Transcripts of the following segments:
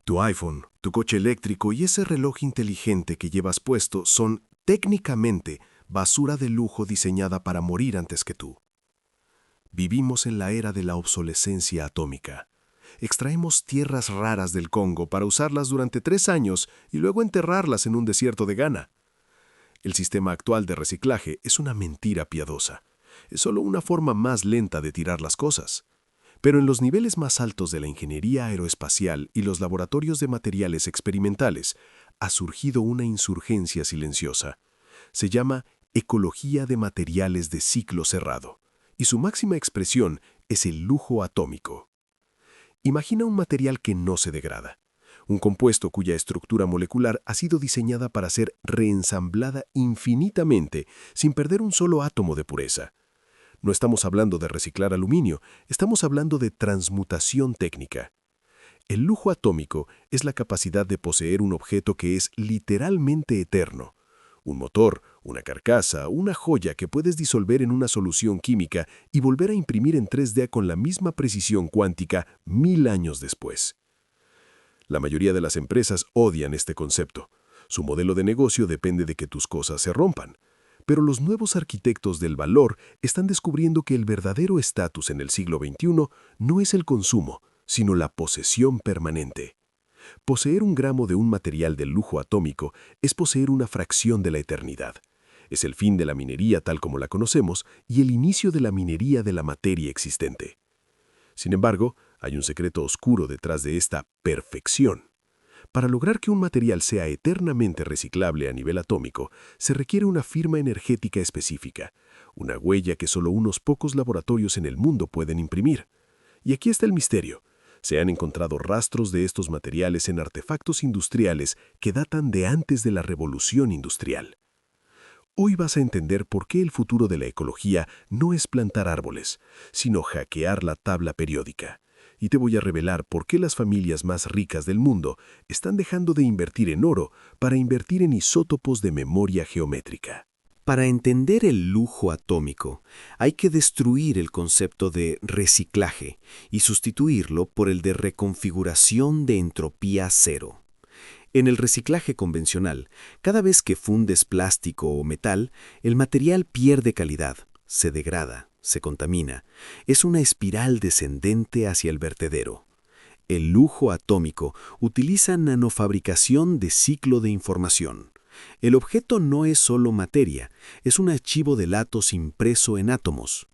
Tu iPhone, tu coche eléctrico y ese reloj inteligente que llevas puesto son, técnicamente, basura de lujo diseñada para morir antes que tú. Vivimos en la era de la obsolescencia atómica. Extraemos tierras raras del Congo para usarlas durante 3 años y luego enterrarlas en un desierto de Ghana. El sistema actual de reciclaje es una mentira piadosa. Es solo una forma más lenta de tirar las cosas. Pero en los niveles más altos de la ingeniería aeroespacial y los laboratorios de materiales experimentales ha surgido una insurgencia silenciosa. Se llama ecología de materiales de ciclo cerrado, y su máxima expresión es el lujo atómico. Imagina un material que no se degrada, un compuesto cuya estructura molecular ha sido diseñada para ser reensamblada infinitamente sin perder un solo átomo de pureza. No estamos hablando de reciclar aluminio, estamos hablando de transmutación técnica. El lujo atómico es la capacidad de poseer un objeto que es literalmente eterno. Un motor, una carcasa, una joya que puedes disolver en una solución química y volver a imprimir en 3D con la misma precisión cuántica 1000 años después. La mayoría de las empresas odian este concepto. Su modelo de negocio depende de que tus cosas se rompan. Pero los nuevos arquitectos del valor están descubriendo que el verdadero estatus en el siglo XXI no es el consumo, sino la posesión permanente. Poseer un gramo de un material de lujo atómico es poseer una fracción de la eternidad. Es el fin de la minería tal como la conocemos y el inicio de la minería de la materia existente. Sin embargo, hay un secreto oscuro detrás de esta perfección. Para lograr que un material sea eternamente reciclable a nivel atómico, se requiere una firma energética específica, una huella que solo unos pocos laboratorios en el mundo pueden imprimir. Y aquí está el misterio. Se han encontrado rastros de estos materiales en artefactos industriales que datan de antes de la revolución industrial. Hoy vas a entender por qué el futuro de la ecología no es plantar árboles, sino hackear la tabla periódica. Y te voy a revelar por qué las familias más ricas del mundo están dejando de invertir en oro para invertir en isótopos de memoria geométrica. Para entender el lujo atómico, hay que destruir el concepto de reciclaje y sustituirlo por el de reconfiguración de entropía cero. En el reciclaje convencional, cada vez que fundes plástico o metal, el material pierde calidad, se degrada, se contamina. Es una espiral descendente hacia el vertedero. El lujo atómico utiliza nanofabricación de ciclo de información. El objeto no es solo materia, es un archivo de datos impreso en átomos.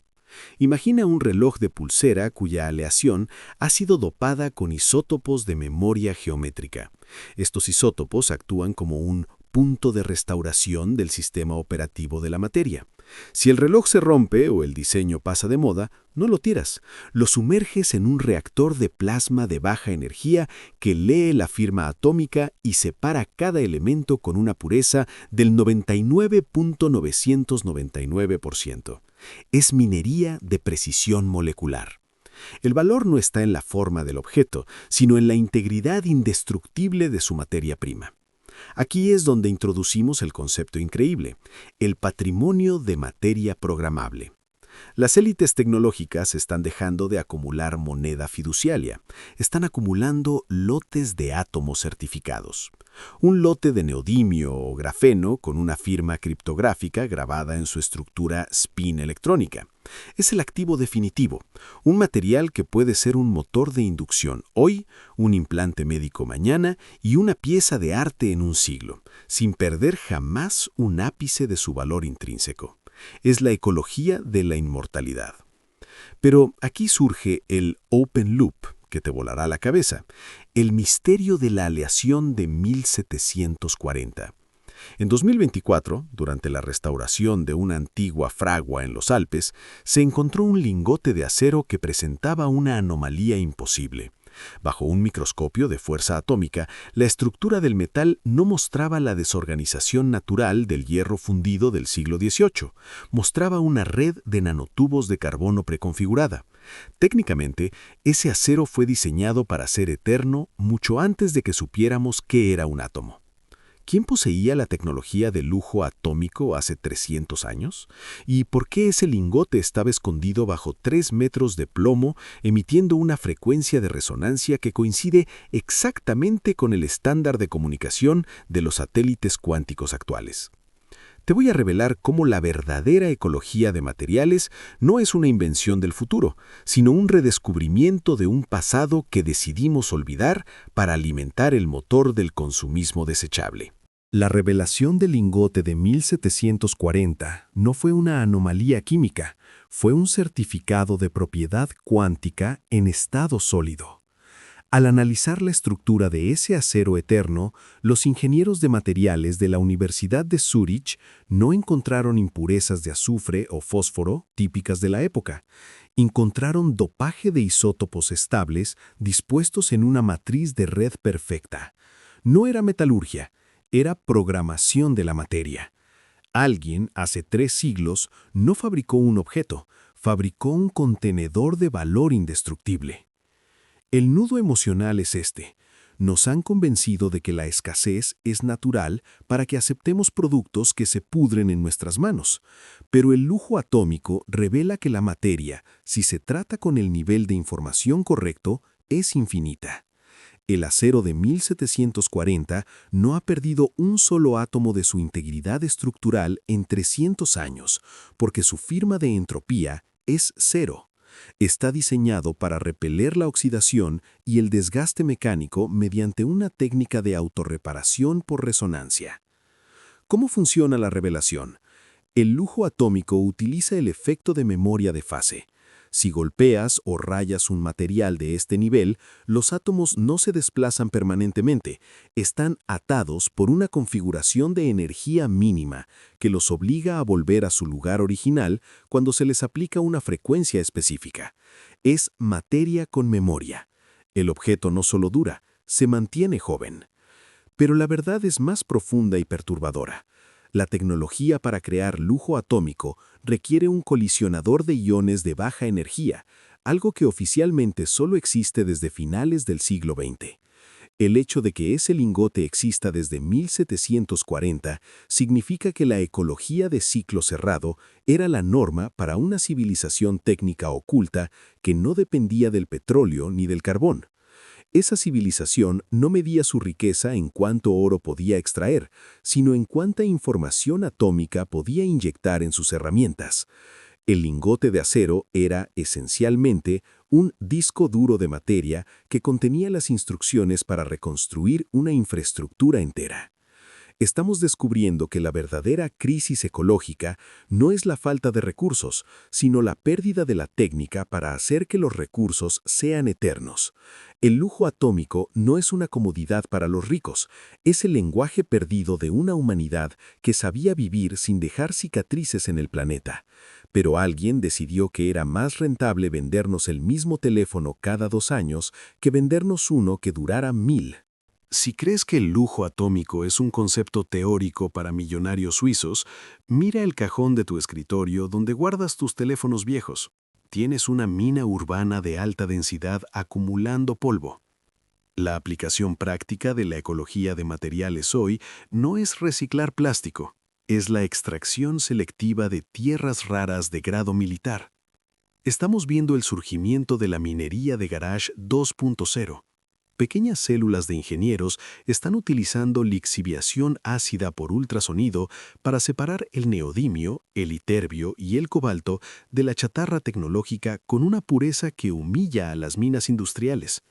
Imagina un reloj de pulsera cuya aleación ha sido dopada con isótopos de memoria geométrica. Estos isótopos actúan como un punto de restauración del sistema operativo de la materia. Si el reloj se rompe o el diseño pasa de moda, no lo tiras, lo sumerges en un reactor de plasma de baja energía que lee la firma atómica y separa cada elemento con una pureza del 99.999%. Es minería de precisión molecular. El valor no está en la forma del objeto, sino en la integridad indestructible de su materia prima. Aquí es donde introducimos el concepto increíble, el patrimonio de materia programable. Las élites tecnológicas están dejando de acumular moneda fiduciaria, están acumulando lotes de átomos certificados. Un lote de neodimio o grafeno con una firma criptográfica grabada en su estructura spin electrónica. Es el activo definitivo, un material que puede ser un motor de inducción hoy, un implante médico mañana y una pieza de arte en un siglo, sin perder jamás un ápice de su valor intrínseco. Es la ecología de la inmortalidad. Pero aquí surge el open loop, que te volará la cabeza, el misterio de la aleación de 1740. En 2024, durante la restauración de una antigua fragua en los Alpes, se encontró un lingote de acero que presentaba una anomalía imposible. Bajo un microscopio de fuerza atómica, la estructura del metal no mostraba la desorganización natural del hierro fundido del siglo XVIII, mostraba una red de nanotubos de carbono preconfigurada. Técnicamente, ese acero fue diseñado para ser eterno mucho antes de que supiéramos qué era un átomo. ¿Quién poseía la tecnología de lujo atómico hace 300 años? ¿Y por qué ese lingote estaba escondido bajo 3 metros de plomo, emitiendo una frecuencia de resonancia que coincide exactamente con el estándar de comunicación de los satélites cuánticos actuales? Te voy a revelar cómo la verdadera ecología de materiales no es una invención del futuro, sino un redescubrimiento de un pasado que decidimos olvidar para alimentar el motor del consumismo desechable. La revelación del lingote de 1740 no fue una anomalía química, fue un certificado de propiedad cuántica en estado sólido. Al analizar la estructura de ese acero eterno, los ingenieros de materiales de la Universidad de Zúrich no encontraron impurezas de azufre o fósforo típicas de la época. Encontraron dopaje de isótopos estables dispuestos en una matriz de red perfecta. No era metalurgia, era programación de la materia. Alguien, hace 3 siglos, no fabricó un objeto, fabricó un contenedor de valor indestructible. El nudo emocional es este. Nos han convencido de que la escasez es natural para que aceptemos productos que se pudren en nuestras manos. Pero el lujo atómico revela que la materia, si se trata con el nivel de información correcto, es infinita. El acero de 1740 no ha perdido un solo átomo de su integridad estructural en 300 años, porque su firma de entropía es cero. Está diseñado para repeler la oxidación y el desgaste mecánico mediante una técnica de autorreparación por resonancia. ¿Cómo funciona la revelación? El lujo atómico utiliza el efecto de memoria de fase. Si golpeas o rayas un material de este nivel, los átomos no se desplazan permanentemente, están atados por una configuración de energía mínima que los obliga a volver a su lugar original cuando se les aplica una frecuencia específica. Es materia con memoria. El objeto no solo dura, se mantiene joven. Pero la verdad es más profunda y perturbadora. La tecnología para crear lujo atómico requiere un colisionador de iones de baja energía, algo que oficialmente solo existe desde finales del siglo XX. El hecho de que ese lingote exista desde 1740 significa que la ecología de ciclo cerrado era la norma para una civilización técnica oculta que no dependía del petróleo ni del carbón. Esa civilización no medía su riqueza en cuánto oro podía extraer, sino en cuánta información atómica podía inyectar en sus herramientas. El lingote de acero era, esencialmente, un disco duro de materia que contenía las instrucciones para reconstruir una infraestructura entera. Estamos descubriendo que la verdadera crisis ecológica no es la falta de recursos, sino la pérdida de la técnica para hacer que los recursos sean eternos. El lujo atómico no es una comodidad para los ricos, es el lenguaje perdido de una humanidad que sabía vivir sin dejar cicatrices en el planeta. Pero alguien decidió que era más rentable vendernos el mismo teléfono cada 2 años que vendernos uno que durara 1000. Si crees que el lujo atómico es un concepto teórico para millonarios suizos, mira el cajón de tu escritorio donde guardas tus teléfonos viejos. Tienes una mina urbana de alta densidad acumulando polvo. La aplicación práctica de la ecología de materiales hoy no es reciclar plástico, es la extracción selectiva de tierras raras de grado militar. Estamos viendo el surgimiento de la minería de garage 2.0. Pequeñas células de ingenieros están utilizando lixiviación ácida por ultrasonido para separar el neodimio, el iterbio y el cobalto de la chatarra tecnológica con una pureza que humilla a las minas industriales.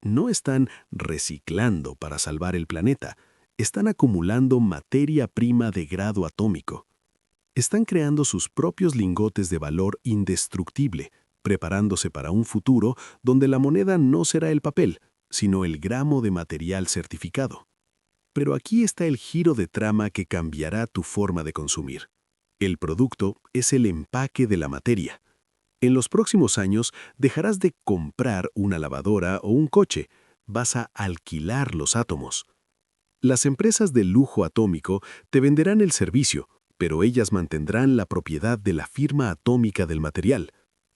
No están reciclando para salvar el planeta, están acumulando materia prima de grado atómico. Están creando sus propios lingotes de valor indestructible, preparándose para un futuro donde la moneda no será el papel, sino el gramo de material certificado. Pero aquí está el giro de trama que cambiará tu forma de consumir. El producto es el empaque de la materia. En los próximos años dejarás de comprar una lavadora o un coche, vas a alquilar los átomos. Las empresas de lujo atómico te venderán el servicio, pero ellas mantendrán la propiedad de la firma atómica del material.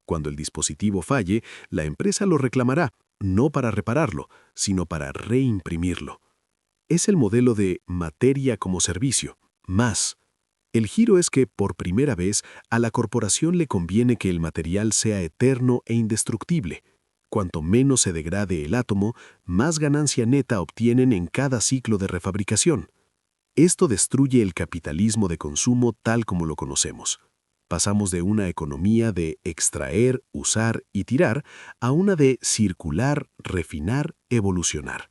Cuando el dispositivo falle, la empresa lo reclamará, no para repararlo, sino para reimprimirlo. Es el modelo de materia como servicio, más. El giro es que, por primera vez, a la corporación le conviene que el material sea eterno e indestructible. Cuanto menos se degrade el átomo, más ganancia neta obtienen en cada ciclo de refabricación. Esto destruye el capitalismo de consumo tal como lo conocemos. Pasamos de una economía de extraer, usar y tirar a una de circular, refinar, evolucionar.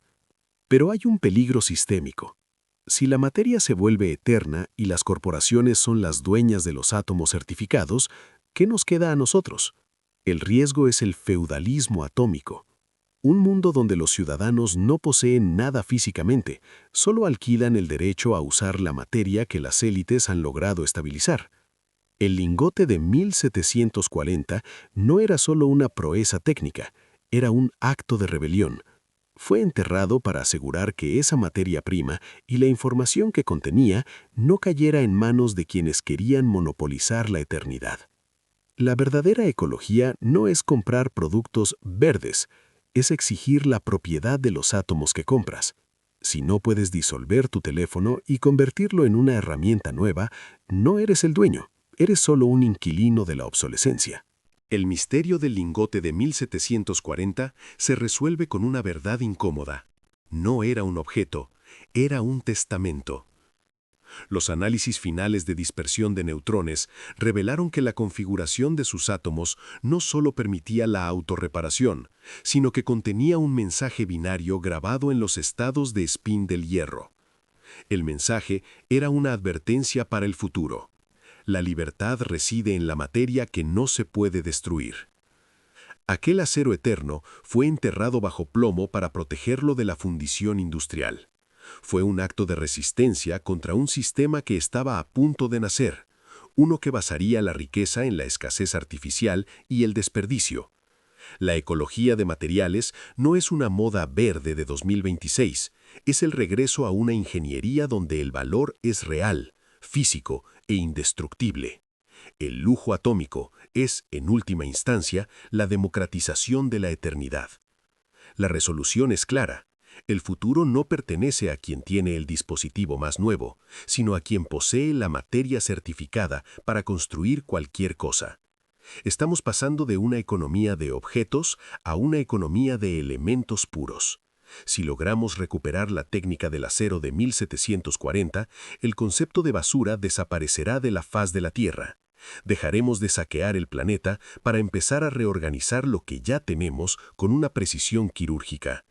Pero hay un peligro sistémico. Si la materia se vuelve eterna y las corporaciones son las dueñas de los átomos certificados, ¿qué nos queda a nosotros? El riesgo es el feudalismo atómico. Un mundo donde los ciudadanos no poseen nada físicamente, solo alquilan el derecho a usar la materia que las élites han logrado estabilizar. El lingote de 1740 no era solo una proeza técnica, era un acto de rebelión. Fue enterrado para asegurar que esa materia prima y la información que contenía no cayera en manos de quienes querían monopolizar la eternidad. La verdadera ecología no es comprar productos verdes, es exigir la propiedad de los átomos que compras. Si no puedes disolver tu teléfono y convertirlo en una herramienta nueva, no eres el dueño, eres solo un inquilino de la obsolescencia. El misterio del lingote de 1740 se resuelve con una verdad incómoda. No era un objeto, era un testamento. Los análisis finales de dispersión de neutrones revelaron que la configuración de sus átomos no solo permitía la autorreparación, sino que contenía un mensaje binario grabado en los estados de spin del hierro. El mensaje era una advertencia para el futuro. La libertad reside en la materia que no se puede destruir. Aquel acero eterno fue enterrado bajo plomo para protegerlo de la fundición industrial. Fue un acto de resistencia contra un sistema que estaba a punto de nacer, uno que basaría la riqueza en la escasez artificial y el desperdicio. La ecología de materiales no es una moda verde de 2026, es el regreso a una ingeniería donde el valor es real, físico e indestructible. El lujo atómico es, en última instancia, la democratización de la eternidad. La resolución es clara. El futuro no pertenece a quien tiene el dispositivo más nuevo, sino a quien posee la materia certificada para construir cualquier cosa. Estamos pasando de una economía de objetos a una economía de elementos puros. Si logramos recuperar la técnica del acero de 1740, el concepto de basura desaparecerá de la faz de la Tierra. Dejaremos de saquear el planeta para empezar a reorganizar lo que ya tenemos con una precisión quirúrgica.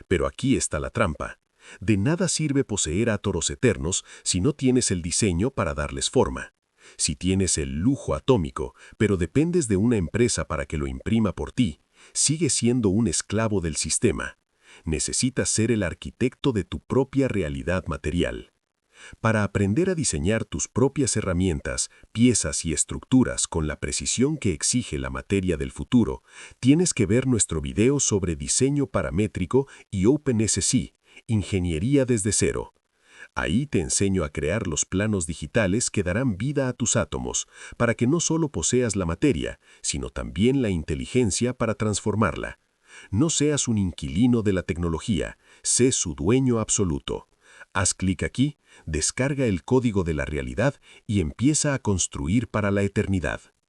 Pero aquí está la trampa. De nada sirve poseer átomos eternos si no tienes el diseño para darles forma. Si tienes el lujo atómico, pero dependes de una empresa para que lo imprima por ti, sigues siendo un esclavo del sistema. Necesitas ser el arquitecto de tu propia realidad material. Para aprender a diseñar tus propias herramientas, piezas y estructuras con la precisión que exige la materia del futuro, tienes que ver nuestro video sobre diseño paramétrico y OpenSC, ingeniería desde cero. Ahí te enseño a crear los planos digitales que darán vida a tus átomos, para que no solo poseas la materia, sino también la inteligencia para transformarla. No seas un inquilino de la tecnología, sé su dueño absoluto. Haz clic aquí, descarga el código de la realidad y empieza a construir para la eternidad.